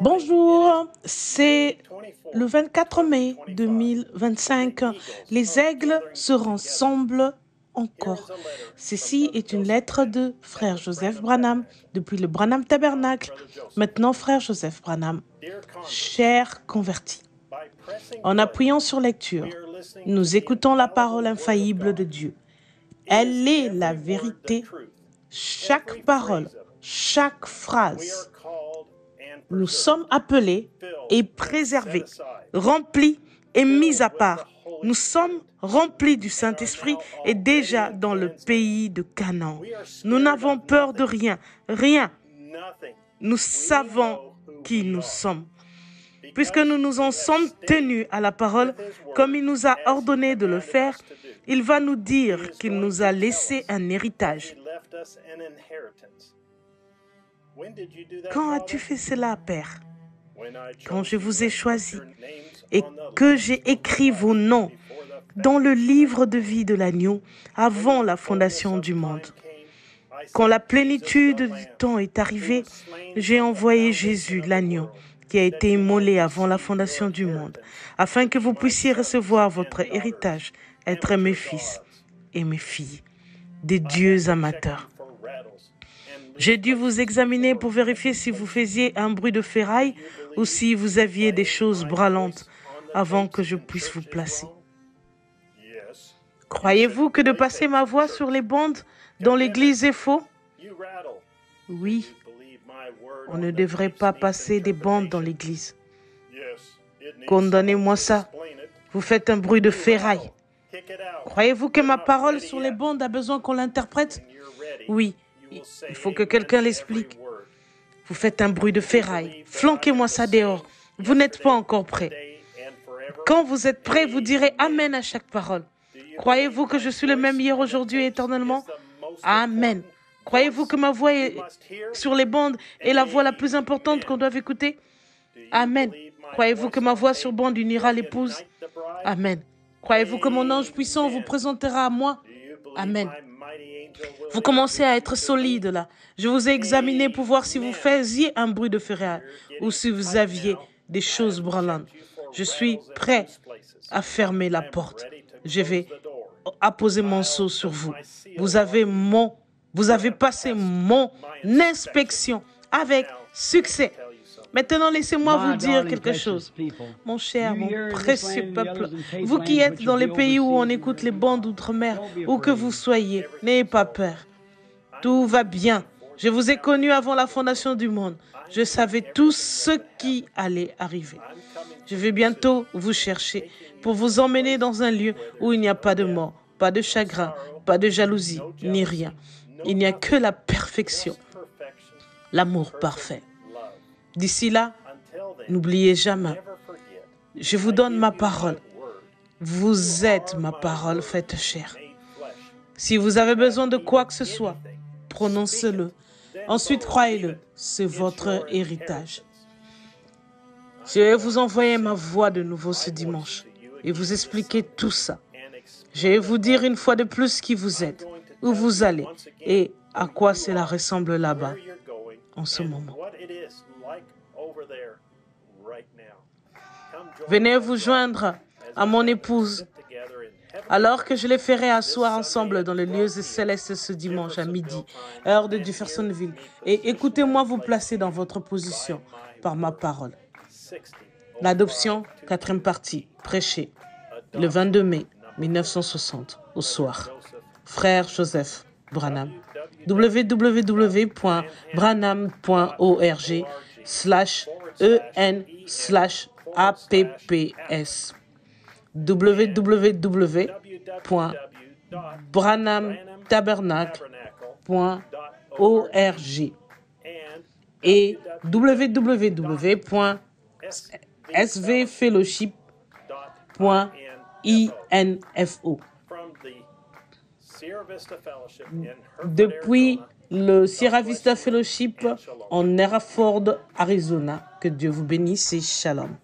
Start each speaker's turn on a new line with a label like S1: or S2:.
S1: Bonjour, c'est le 24 mai 2025. Les aigles se rassemblent encore. Ceci est une lettre de frère Joseph Branham depuis le Branham Tabernacle. Maintenant, frère Joseph Branham, cher converti. En appuyant sur lecture, nous écoutons la parole infaillible de Dieu. Elle est la vérité. Chaque parole, chaque phrase. Nous sommes appelés et préservés, remplis et mis à part. Nous sommes remplis du Saint-Esprit et déjà dans le pays de Canaan. Nous n'avons peur de rien, rien. Nous savons qui nous sommes. Puisque nous nous en sommes tenus à la parole, comme il nous a ordonné de le faire, il va nous dire qu'il nous a laissé un héritage. Quand as-tu fait cela, Père? Quand je vous ai choisi et que j'ai écrit vos noms dans le livre de vie de l'agneau avant la fondation du monde. Quand la plénitude du temps est arrivée, j'ai envoyé Jésus, l'agneau, qui a été immolé avant la fondation du monde, afin que vous puissiez recevoir votre héritage, être mes fils et mes filles, des dieux amateurs. J'ai dû vous examiner pour vérifier si vous faisiez un bruit de ferraille ou si vous aviez des choses branlantes avant que je puisse vous placer. Croyez-vous que de passer ma voix sur les bandes dans l'église est faux? Oui, on ne devrait pas passer des bandes dans l'église. Condamnez-moi ça. Vous faites un bruit de ferraille. Croyez-vous que ma parole sur les bandes a besoin qu'on l'interprète? Oui. Il faut que quelqu'un l'explique. Vous faites un bruit de ferraille. Flanquez-moi ça dehors. Vous n'êtes pas encore prêt. Quand vous êtes prêt, vous direz Amen à chaque parole. Croyez-vous que je suis le même hier, aujourd'hui et éternellement? Amen. Croyez-vous que ma voix est sur les bandes est la voix la plus importante qu'on doit écouter? Amen. Croyez-vous que ma voix sur bande unira l'épouse? Amen. Croyez-vous que mon ange puissant vous présentera à moi? Amen. Vous commencez à être solide là. Je vous ai examiné pour voir si vous faisiez un bruit de ferraille ou si vous aviez des choses branlantes. Je suis prêt à fermer la porte. Je vais apposer mon sceau sur vous. Vous avez passé mon inspection avec succès. Maintenant, laissez-moi vous dire quelque chose. Mon cher, mon précieux peuple, vous qui êtes dans les pays où on écoute les bandes d'outre-mer, où que vous soyez, n'ayez pas peur. Tout va bien. Je vous ai connu avant la fondation du monde. Je savais tout ce qui allait arriver. Je vais bientôt vous chercher pour vous emmener dans un lieu où il n'y a pas de mort, pas de chagrin, pas de jalousie, ni rien. Il n'y a que la perfection, l'amour parfait. D'ici là, n'oubliez jamais, je vous donne ma parole. Vous êtes ma parole faite chair. Si vous avez besoin de quoi que ce soit, prononcez-le. Ensuite, croyez-le, c'est votre héritage. Je vais vous envoyer ma voix de nouveau ce dimanche et vous expliquer tout ça. Je vais vous dire une fois de plus qui vous êtes, où vous allez et à quoi cela ressemble là-bas en ce moment. Venez vous joindre à mon épouse alors que je les ferai asseoir ensemble dans les lieux célestes ce dimanche à midi, heure de Jeffersonville. Et écoutez-moi vous placer dans votre position par ma parole. L'adoption, 4e partie, prêchée le 22 mai 1960 au soir. Frère Joseph Branham. www.branham.org/en/apps www.branhamtabernacle.org et www.svfellowship.info. Depuis le Sierra Vista Fellowship en Hereford, Arizona. Que Dieu vous bénisse et shalom.